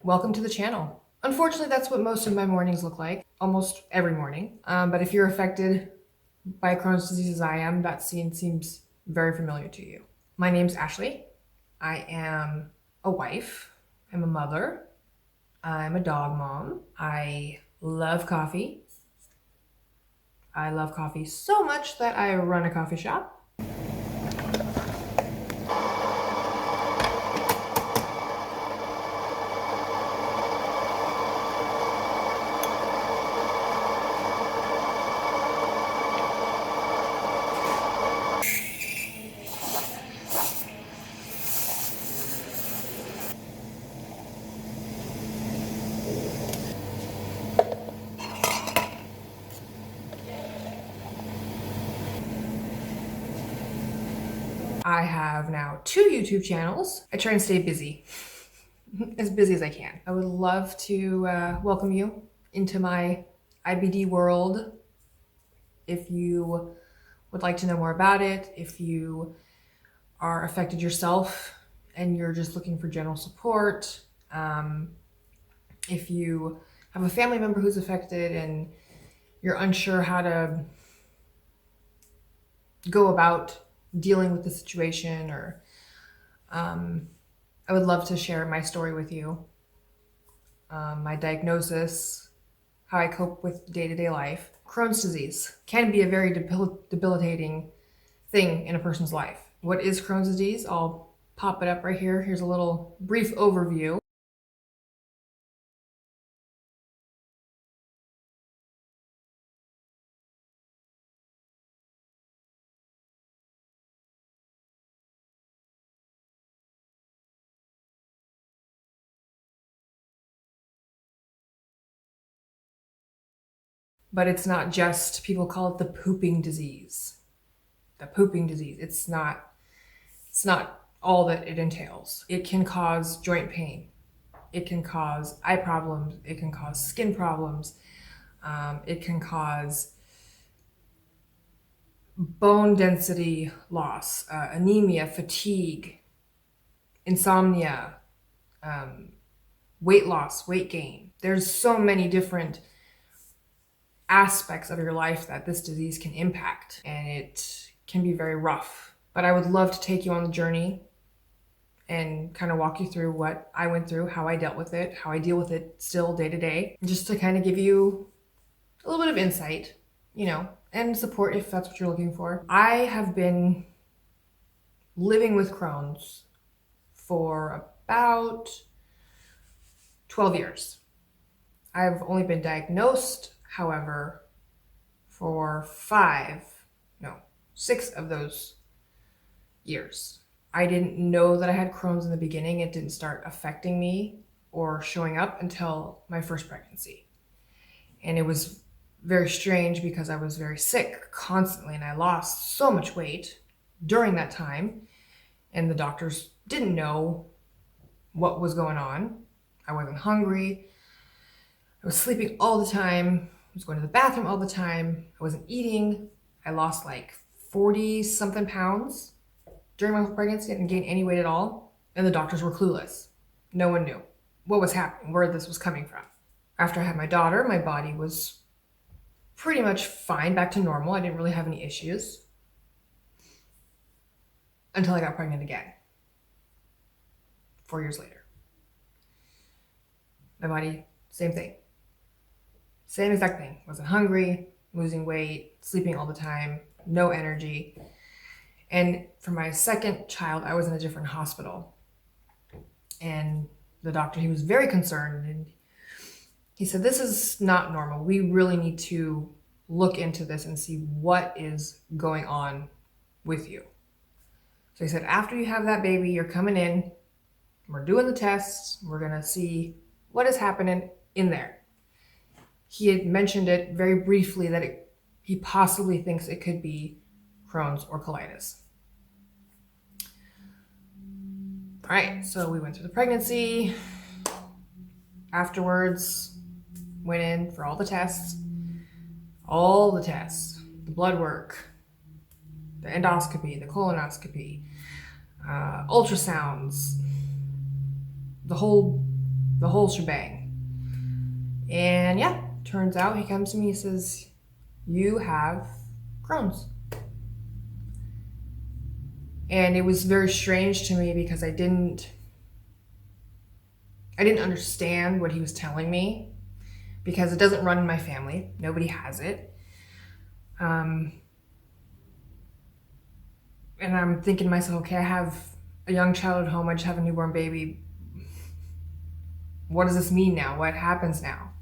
Welcome to the channel. Unfortunately, that's what most of my mornings look like, almost every morning. But if you're affected by Crohn's disease as I am, that scene seems very familiar to you. My name's Ashley. I am a wife. I'm a mother. I'm a dog mom. I love coffee. I love coffee so much that I run a coffee shop. I have now 2 YouTube channels. I try and stay busy, as busy as I can. I would love to welcome you into my IBD world. If you would like to know more about it, if you are affected yourself and you're just looking for general support, if you have a family member who's affected and you're unsure how to go about dealing with the situation, or I would love to share my story with you, my diagnosis, how I cope with day-to-day life. Crohn's disease can be a very debilitating thing in a person's life. What is Crohn's disease? I'll pop it up right here. Here's a little brief overview. But it's not just, people call it the pooping disease. The pooping disease. It's not all that it entails. It can cause joint pain. It can cause eye problems. It can cause skin problems. It can cause bone density loss, anemia, fatigue, insomnia, weight loss, weight gain. There's so many different aspects of your life that this disease can impact, and it can be very rough. But I would love to take you on the journey and kind of walk you through what I went through, how I dealt with it, how I deal with it still day to day, just to kind of give you a little bit of insight, you know, and support if that's what you're looking for. I have been living with Crohn's for about 12 years. I've only been diagnosed, however, for 6 of those years. I didn't know that I had Crohn's in the beginning. It didn't start affecting me or showing up until my first pregnancy. And it was very strange because I was very sick constantly and I lost so much weight during that time. And the doctors didn't know what was going on. I wasn't hungry. I was sleeping all the time. I was going to the bathroom all the time. I wasn't eating. I lost like 40 something pounds during my whole pregnancy. I didn't gain any weight at all. And the doctors were clueless. No one knew what was happening, where this was coming from. After I had my daughter, my body was pretty much fine, back to normal. I didn't really have any issues until I got pregnant again, 4 years later. My body, same thing. Same exact thing. Wasn't hungry, losing weight, sleeping all the time, no energy. And for my second child, I was in a different hospital. And the doctor, he was very concerned, and he said, this is not normal. We really need to look into this and see what is going on with you. So he said, after you have that baby, you're coming in, we're doing the tests, we're gonna see what is happening in there. He had mentioned it very briefly that he possibly thinks it could be Crohn's or colitis. All right, so we went through the pregnancy. Afterwards, went in for all the tests, the blood work, the endoscopy, the colonoscopy, ultrasounds, the whole shebang. And yeah, turns out he comes to me, he says, "You have Crohn's." And it was very strange to me because I didn't understand what he was telling me, because it doesn't run in my family. Nobody has it. And I'm thinking to myself, okay, I have a young child at home. I just have a newborn baby. What does this mean now? What happens now?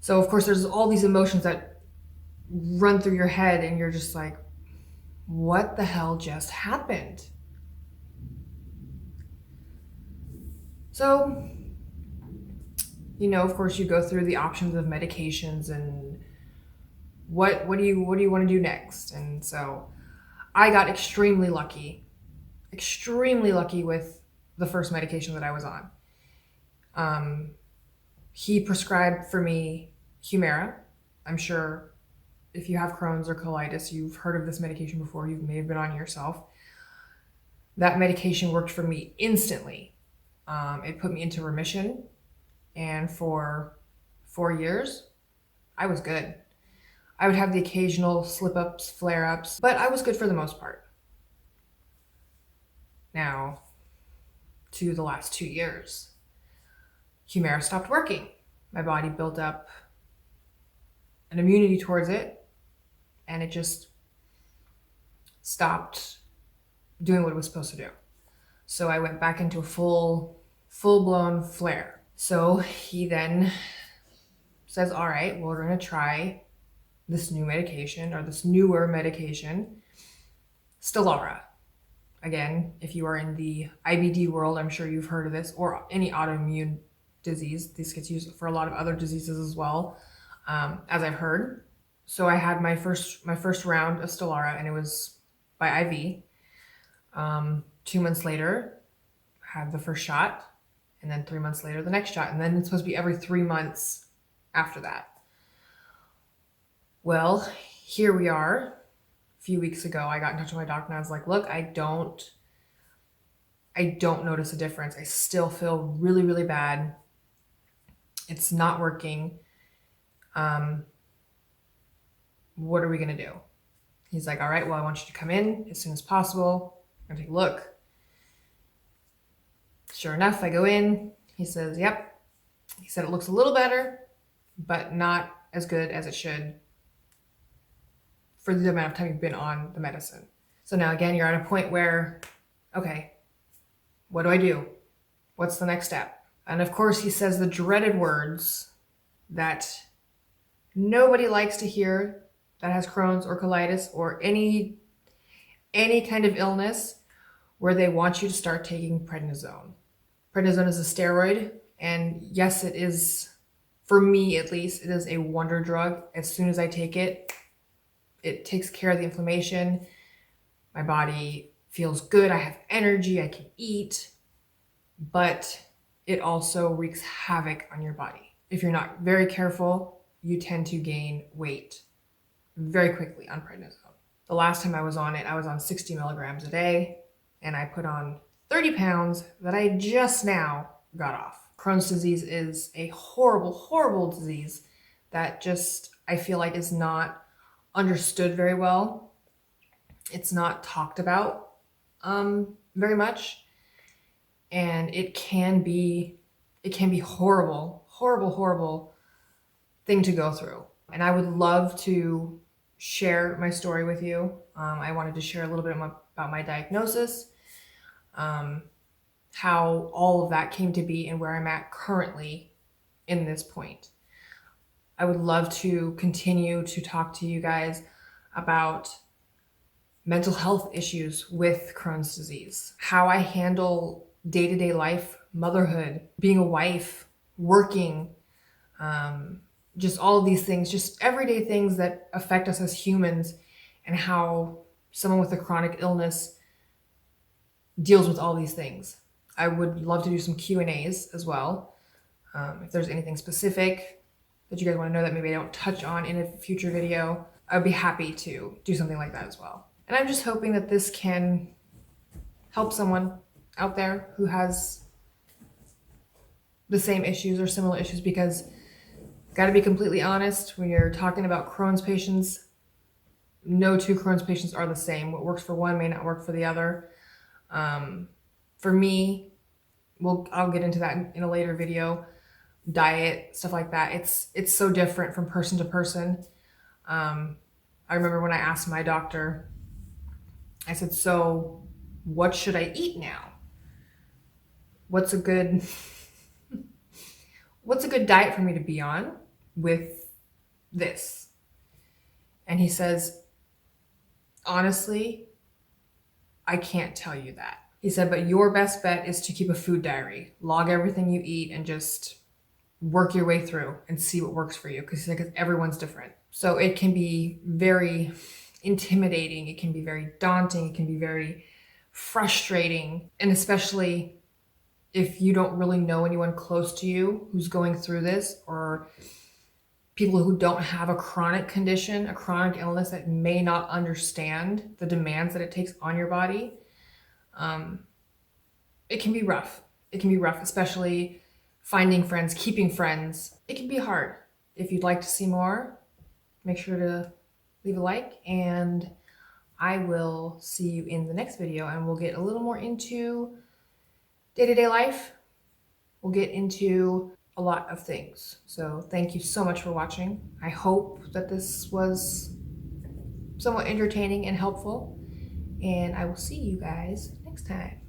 So of course there's all these emotions that run through your head, and you're just like, what the hell just happened? So, of course you go through the options of medications and what do you want to do next? And so I got extremely lucky with the first medication that I was on. He prescribed for me Humira. I'm sure if you have Crohn's or colitis, you've heard of this medication before. You may have been on it yourself. That medication worked for me instantly. It put me into remission, and for 4 years, I was good. I would have the occasional slip-ups, flare-ups, but I was good for the most part. Now, to the last 2 years, Humira stopped working. My body built up an immunity towards it, and it just stopped doing what it was supposed to do. So I went back into a full-blown flare. So he then says, all right, well, we're going to try this new medication, or this newer medication, Stelara. Again, if you are in the IBD world, I'm sure you've heard of this, or any autoimmune disease. This gets used for a lot of other diseases as well, as I've heard. So I had my first round of Stelara, and it was by IV. 2 months later, had the first shot, and then 3 months later, the next shot. And then it's supposed to be every 3 months after that. Well, here we are. A few weeks ago, I got in touch with my doctor, and I was like, look, I don't notice a difference. I still feel really, really bad. It's not working. What are we going to do? He's like, all right, well, I want you to come in as soon as possible. I'm going to take a look. Sure enough, I go in. He says, yep. He said it looks a little better, but not as good as it should for the amount of time you've been on the medicine. So now again, you're at a point where, okay, what do I do? What's the next step? And of course, he says the dreaded words that nobody likes to hear that has Crohn's or colitis or any kind of illness, where they want you to start taking prednisone. Prednisone is a steroid, and yes, it is, for me at least, it is a wonder drug. As soon as I take it, it takes care of the inflammation. My body feels good. I have energy. I can eat. But it also wreaks havoc on your body. If you're not very careful, you tend to gain weight very quickly on prednisone. The last time I was on it, I was on 60 milligrams a day, and I put on 30 pounds that I just now got off. Crohn's disease is a horrible, horrible disease that just, I feel like, is not understood very well. It's not talked about very much, and it can be horrible, horrible, horrible thing to go through. And I would love to share my story with you. I wanted to share a little bit about my diagnosis, how all of that came to be, and where I'm at currently in this point. I would love to continue to talk to you guys about mental health issues with Crohn's disease, how I handle day-to-day life, motherhood, being a wife, working, just all of these things, just everyday things that affect us as humans, and how someone with a chronic illness deals with all these things. I would love to do some Q&As as well. If there's anything specific that you guys want to know that maybe I don't touch on in a future video, I'd be happy to do something like that as well. And I'm just hoping that this can help someone out there who has the same issues or similar issues, because got to be completely honest, when you're talking about Crohn's patients, no two Crohn's patients are the same. What works for one may not work for the other. For me, I'll get into that in a later video. Diet, stuff like that. It's so different from person to person. I remember when I asked my doctor, I said, so what should I eat now? What's a good diet for me to be on with this? And he says, honestly, I can't tell you that. He said, but your best bet is to keep a food diary, log everything you eat, and just work your way through and see what works for you, because everyone's different. So it can be very intimidating, it can be very daunting, it can be very frustrating, and especially if you don't really know anyone close to you who's going through this, or people who don't have a chronic condition, a chronic illness, that may not understand the demands that it takes on your body. It can be rough. It can be rough, especially finding friends, keeping friends. It can be hard. If you'd like to see more, make sure to leave a like, and I will see you in the next video, and we'll get a little more into day-to-day life. We'll get into a lot of things. So thank you so much for watching. I hope that this was somewhat entertaining and helpful, and I will see you guys next time.